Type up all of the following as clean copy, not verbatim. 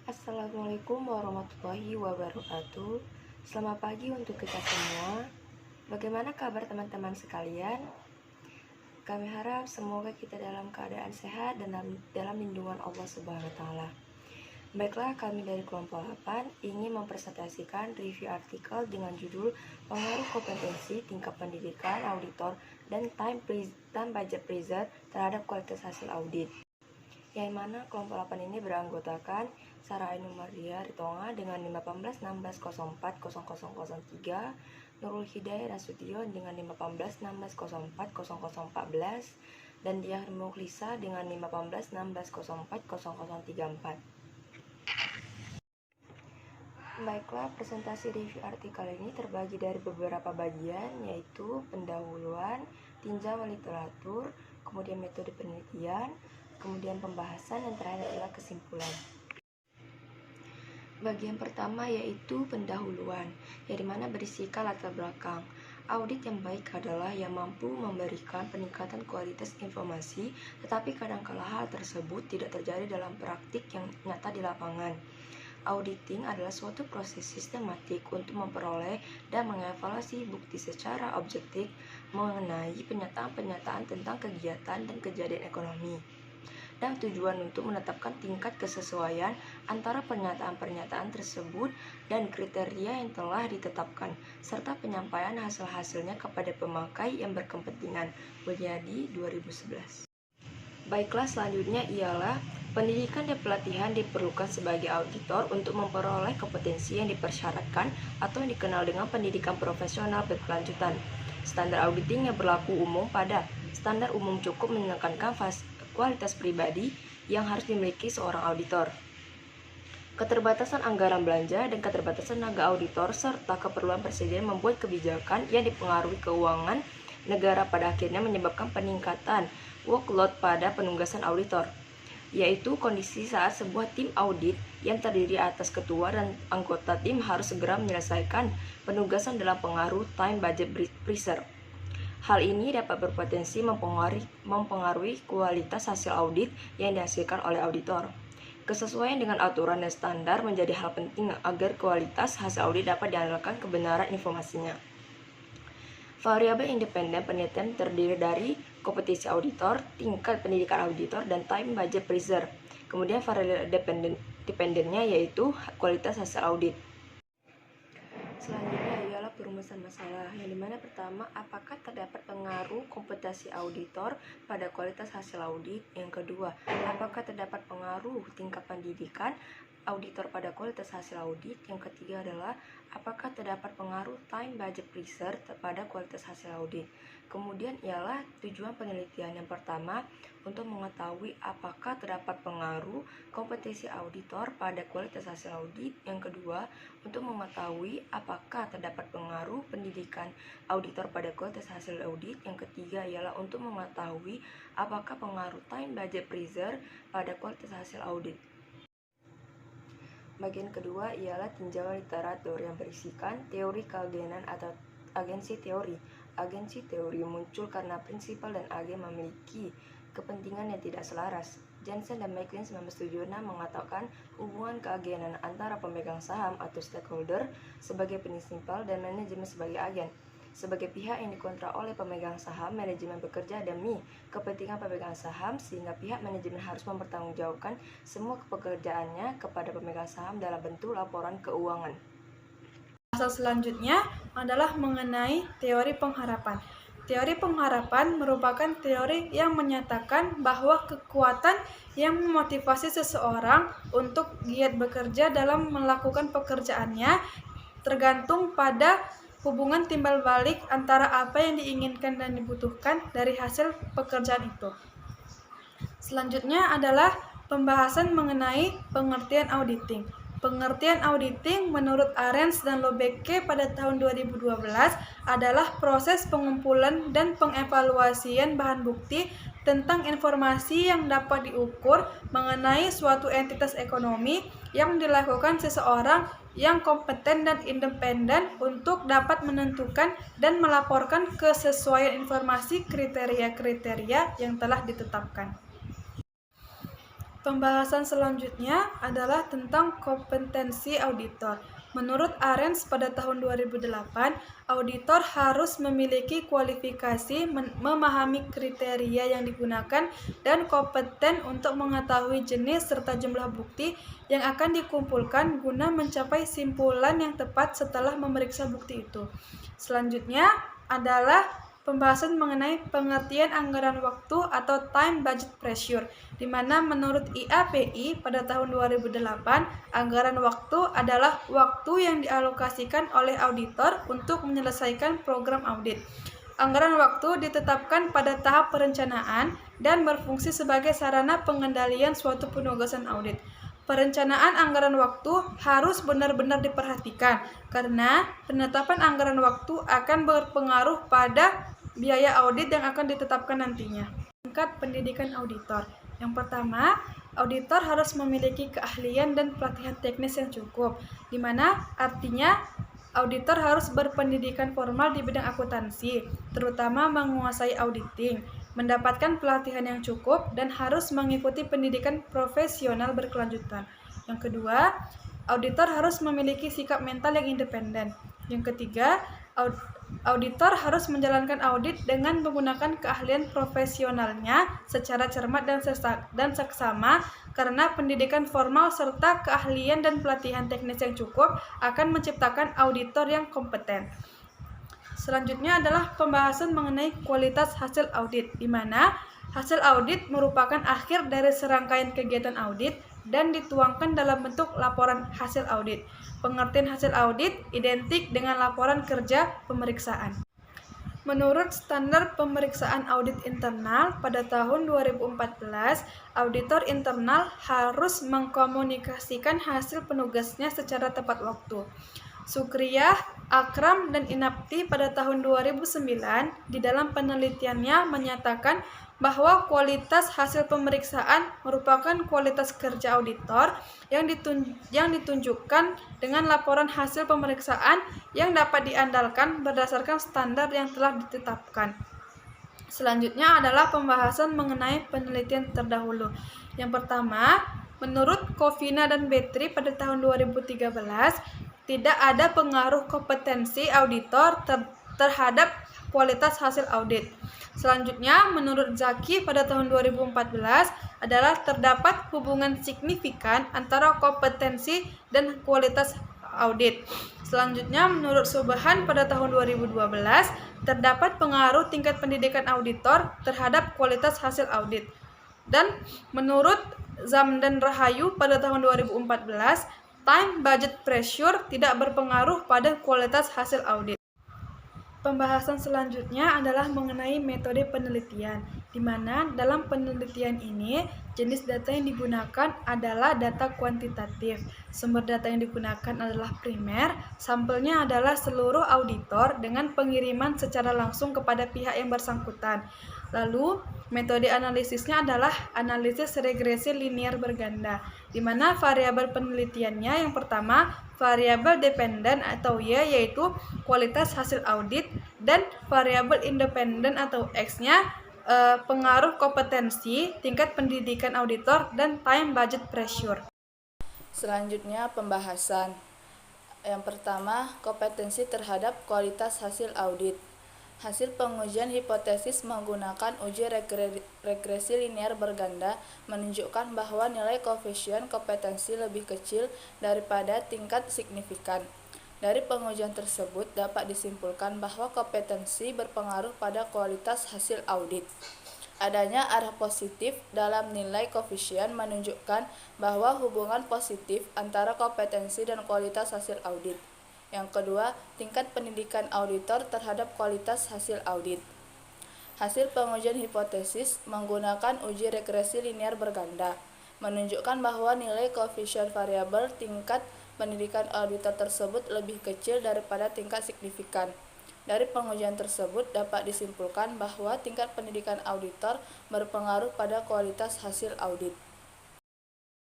Assalamualaikum warahmatullahi wabarakatuh. Selamat pagi untuk kita semua. Bagaimana kabar teman-teman sekalian? Kami harap semoga kita dalam keadaan sehat dan dalam lindungan Allah Subhanahu wa taala. Baiklah, kami dari kelompok 8 ingin mempresentasikan review artikel dengan judul Pengaruh Kompetensi Tingkat Pendidikan Auditor dan Time Budget Pressure terhadap kualitas hasil audit. Yang mana kelompok 8 ini beranggotakan Sarah Ainun Maria Ritonga dengan 1516040003, Nurul Hidayah Nasution dengan 1516040014, dan Diah Mukhlisa dengan 1516040034. Baiklah, presentasi review artikel ini terbagi dari beberapa bagian, yaitu pendahuluan, tinjauan literatur, kemudian metode penelitian, kemudian pembahasan, dan terakhir adalah kesimpulan. Bagian pertama yaitu pendahuluan, yang dimana berisikan latar belakang. Audit yang baik adalah yang mampu memberikan peningkatan kualitas informasi, tetapi kadangkala hal tersebut tidak terjadi dalam praktik yang nyata di lapangan. Auditing adalah suatu proses sistematik untuk memperoleh dan mengevaluasi bukti secara objektif mengenai penyataan-penyataan tentang kegiatan dan kejadian ekonomi, dan tujuan untuk menetapkan tingkat kesesuaian antara pernyataan-pernyataan tersebut dan kriteria yang telah ditetapkan, serta penyampaian hasil-hasilnya kepada pemakai yang berkepentingan. Wiryadi 2011. Baiklah, selanjutnya ialah pendidikan dan pelatihan diperlukan sebagai auditor untuk memperoleh kompetensi yang dipersyaratkan atau yang dikenal dengan pendidikan profesional berkelanjutan. Standar auditing yang berlaku umum pada standar umum cukup menekankan kualitas pribadi yang harus dimiliki seorang auditor, keterbatasan anggaran belanja dan keterbatasan tenaga auditor, serta keperluan presiden membuat kebijakan yang dipengaruhi keuangan negara pada akhirnya menyebabkan peningkatan workload pada penugasan auditor, yaitu kondisi saat sebuah tim audit yang terdiri atas ketua dan anggota tim harus segera menyelesaikan penugasan dalam pengaruh time budget pressure. Hal ini dapat berpotensi mempengaruhi kualitas hasil audit yang dihasilkan oleh auditor. Kesesuaian dengan aturan dan standar menjadi hal penting agar kualitas hasil audit dapat diandalkan kebenaran informasinya. Variabel independen penelitian terdiri dari kompetensi auditor, tingkat pendidikan auditor, dan time budget pressure. Kemudian variabel dependennya yaitu kualitas hasil audit. Selanjutnya ialah perumusan masalah, yang dimana pertama, apakah terdapat pengaruh kompetensi auditor pada kualitas hasil audit? Yang kedua, apakah terdapat pengaruh tingkat pendidikan auditor pada kualitas hasil audit? Yang ketiga adalah apakah terdapat pengaruh time budget pressure pada kualitas hasil audit? Kemudian ialah tujuan penelitian. Yang pertama, untuk mengetahui apakah terdapat pengaruh kompetensi auditor pada kualitas hasil audit. Yang kedua, untuk mengetahui apakah terdapat pengaruh pendidikan auditor pada kualitas hasil audit. Yang ketiga ialah untuk mengetahui apakah pengaruh time budget pressure pada kualitas hasil audit. Bagian kedua ialah tinjauan literatur yang berisikan teori keagenan atau agensi teori. Agensi teori muncul karena prinsipal dan agen memiliki kepentingan yang tidak selaras. Jensen dan McLean 1976 mengatakan hubungan keagenan antara pemegang saham atau stakeholder sebagai prinsipal dan manajemen sebagai agen. Sebagai pihak yang dikontrak oleh pemegang saham, manajemen bekerja demi kepentingan pemegang saham, sehingga pihak manajemen harus mempertanggungjawabkan semua pekerjaannya kepada pemegang saham dalam bentuk laporan keuangan. Pasal selanjutnya adalah mengenai teori pengharapan. Teori pengharapan merupakan teori yang menyatakan bahwa kekuatan yang memotivasi seseorang untuk giat bekerja dalam melakukan pekerjaannya tergantung pada hubungan timbal balik antara apa yang diinginkan dan dibutuhkan dari hasil pekerjaan itu. Selanjutnya adalah pembahasan mengenai pengertian auditing. Pengertian auditing menurut Arens dan Lobeke pada tahun 2012 adalah proses pengumpulan dan pengevaluasian bahan bukti tentang informasi yang dapat diukur mengenai suatu entitas ekonomi yang dilakukan seseorang yang kompeten dan independen untuk dapat menentukan dan melaporkan kesesuaian informasi kriteria-kriteria yang telah ditetapkan. Pembahasan selanjutnya adalah tentang kompetensi auditor. Menurut Arens pada tahun 2008, auditor harus memiliki kualifikasi memahami kriteria yang digunakan dan kompeten untuk mengetahui jenis serta jumlah bukti yang akan dikumpulkan guna mencapai simpulan yang tepat setelah memeriksa bukti itu. Selanjutnya adalah pembahasan mengenai pengertian anggaran waktu atau time budget pressure, di mana menurut IAPI pada tahun 2008, anggaran waktu adalah waktu yang dialokasikan oleh auditor untuk menyelesaikan program audit. Anggaran waktu ditetapkan pada tahap perencanaan dan berfungsi sebagai sarana pengendalian suatu penugasan audit. Perencanaan anggaran waktu harus benar-benar diperhatikan karena penetapan anggaran waktu akan berpengaruh pada biaya audit yang akan ditetapkan nantinya. Tingkat pendidikan auditor. Yang pertama, auditor harus memiliki keahlian dan pelatihan teknis yang cukup, di mana artinya auditor harus berpendidikan formal di bidang akuntansi, terutama menguasai auditing, mendapatkan pelatihan yang cukup, dan harus mengikuti pendidikan profesional berkelanjutan. Yang kedua, auditor harus memiliki sikap mental yang independen. Yang ketiga, auditor harus menjalankan audit dengan menggunakan keahlian profesionalnya secara cermat dan seksama, karena pendidikan formal serta keahlian dan pelatihan teknis yang cukup akan menciptakan auditor yang kompeten. Selanjutnya adalah pembahasan mengenai kualitas hasil audit, di mana hasil audit merupakan akhir dari serangkaian kegiatan audit dan dituangkan dalam bentuk laporan hasil audit. Pengertian hasil audit identik dengan laporan kerja pemeriksaan. Menurut standar pemeriksaan audit internal pada tahun 2014, auditor internal harus mengkomunikasikan hasil penugasnya secara tepat waktu. Sukriyah, Akram, dan Inapti pada tahun 2009 di dalam penelitiannya menyatakan bahwa kualitas hasil pemeriksaan merupakan kualitas kerja auditor yang ditunjukkan dengan laporan hasil pemeriksaan yang dapat diandalkan berdasarkan standar yang telah ditetapkan. Selanjutnya adalah pembahasan mengenai penelitian terdahulu. Yang pertama, menurut Covina dan Betri pada tahun 2013, tidak ada pengaruh kompetensi auditor terhadap kualitas hasil audit. Selanjutnya, menurut Zaki pada tahun 2014 adalah terdapat hubungan signifikan antara kompetensi dan kualitas audit. Selanjutnya, menurut Subhan pada tahun 2012 terdapat pengaruh tingkat pendidikan auditor terhadap kualitas hasil audit. Dan menurut Zam dan Rahayu pada tahun 2014, time budget pressure tidak berpengaruh pada kualitas hasil audit. Pembahasan selanjutnya adalah mengenai metode penelitian, di mana dalam penelitian ini jenis data yang digunakan adalah data kuantitatif. Sumber data yang digunakan adalah primer, sampelnya adalah seluruh auditor dengan pengiriman secara langsung kepada pihak yang bersangkutan. Lalu, metode analisisnya adalah analisis regresi linear berganda, di mana variabel penelitiannya yang pertama, variabel dependen atau Y, yaitu kualitas hasil audit, dan variabel independen atau X-nya pengaruh kompetensi, tingkat pendidikan auditor, dan time budget pressure. Selanjutnya pembahasan. Yang pertama, kompetensi terhadap kualitas hasil audit. Hasil pengujian hipotesis menggunakan uji regresi linear berganda menunjukkan bahwa nilai koefisien kompetensi lebih kecil daripada tingkat signifikan. Dari pengujian tersebut dapat disimpulkan bahwa kompetensi berpengaruh pada kualitas hasil audit. Adanya arah positif dalam nilai koefisien menunjukkan bahwa hubungan positif antara kompetensi dan kualitas hasil audit. Yang kedua, tingkat pendidikan auditor terhadap kualitas hasil audit. Hasil pengujian hipotesis menggunakan uji regresi linear berganda menunjukkan bahwa nilai koefisien variabel tingkat pendidikan auditor tersebut lebih kecil daripada tingkat signifikan. Dari pengujian tersebut dapat disimpulkan bahwa tingkat pendidikan auditor berpengaruh pada kualitas hasil audit.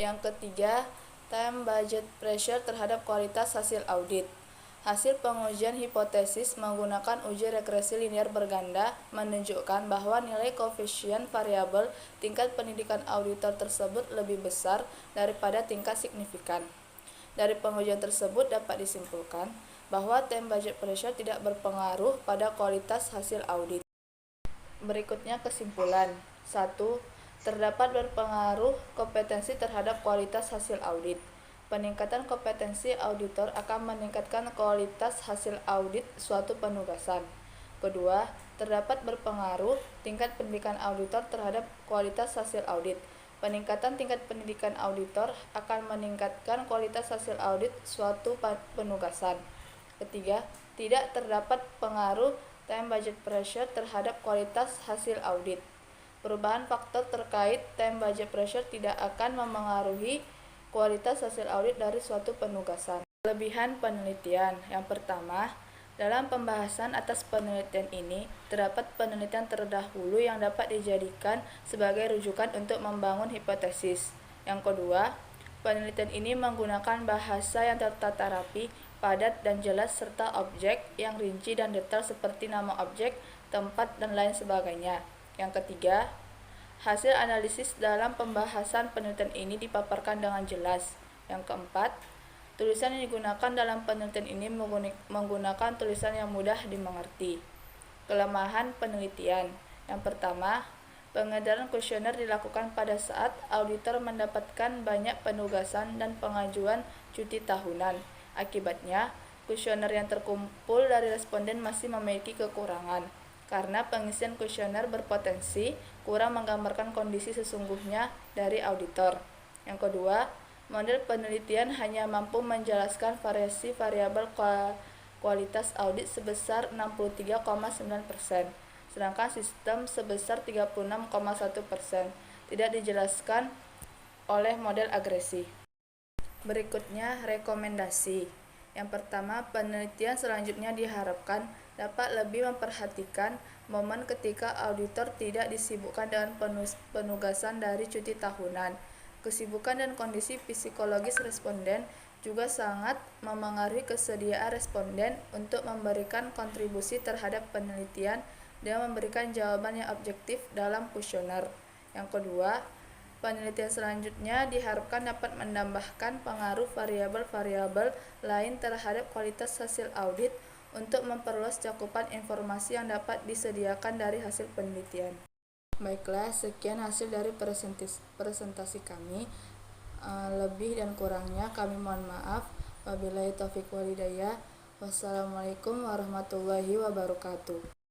Yang ketiga, time budget pressure terhadap kualitas hasil audit. Hasil pengujian hipotesis menggunakan uji regresi linear berganda menunjukkan bahwa nilai koefisien variabel tingkat pendidikan auditor tersebut lebih besar daripada tingkat signifikan. Dari pengujian tersebut dapat disimpulkan bahwa time budget pressure tidak berpengaruh pada kualitas hasil audit. Berikutnya kesimpulan. 1. Terdapat berpengaruh kompetensi terhadap kualitas hasil audit. Peningkatan kompetensi auditor akan meningkatkan kualitas hasil audit suatu penugasan. Kedua, terdapat berpengaruh tingkat pendidikan auditor terhadap kualitas hasil audit. Peningkatan tingkat pendidikan auditor akan meningkatkan kualitas hasil audit suatu penugasan. Ketiga, tidak terdapat pengaruh time budget pressure terhadap kualitas hasil audit. Perubahan faktor terkait time budget pressure tidak akan memengaruhi kualitas hasil audit dari suatu penugasan. Kelebihan penelitian. Yang pertama, dalam pembahasan atas penelitian ini, terdapat penelitian terdahulu yang dapat dijadikan sebagai rujukan untuk membangun hipotesis. Yang kedua, penelitian ini menggunakan bahasa yang tertata rapi, padat dan jelas serta objek yang rinci dan detail seperti nama objek, tempat, dan lain sebagainya. Yang ketiga, hasil analisis dalam pembahasan penelitian ini dipaparkan dengan jelas. Yang keempat, tulisan yang digunakan dalam penelitian ini menggunakan tulisan yang mudah dimengerti. Kelemahan penelitian. Yang pertama, pengedaran kuesioner dilakukan pada saat auditor mendapatkan banyak penugasan dan pengajuan cuti tahunan. Akibatnya, kuesioner yang terkumpul dari responden masih memiliki kekurangan, karena pengisian kuesioner berpotensi kurang menggambarkan kondisi sesungguhnya dari auditor. Yang kedua, model penelitian hanya mampu menjelaskan variasi variabel kualitas audit sebesar 63,9%, sedangkan sistem sebesar 36,1%, tidak dijelaskan oleh model agresi. Berikutnya, rekomendasi. Yang pertama, penelitian selanjutnya diharapkan dapat lebih memperhatikan momen ketika auditor tidak disibukkan dengan penugasan dari cuti tahunan. Kesibukan dan kondisi psikologis responden juga sangat memengaruhi kesediaan responden untuk memberikan kontribusi terhadap penelitian dan memberikan jawaban yang objektif dalam kuesioner. Yang kedua, penelitian selanjutnya diharapkan dapat menambahkan pengaruh variabel-variabel lain terhadap kualitas hasil audit untuk memperluas cakupan informasi yang dapat disediakan dari hasil penelitian. Baiklah, sekian hasil dari presentasi kami. Lebih dan kurangnya kami mohon maaf. Wabillahi taufiq walhidayah. Wassalamualaikum warahmatullahi wabarakatuh.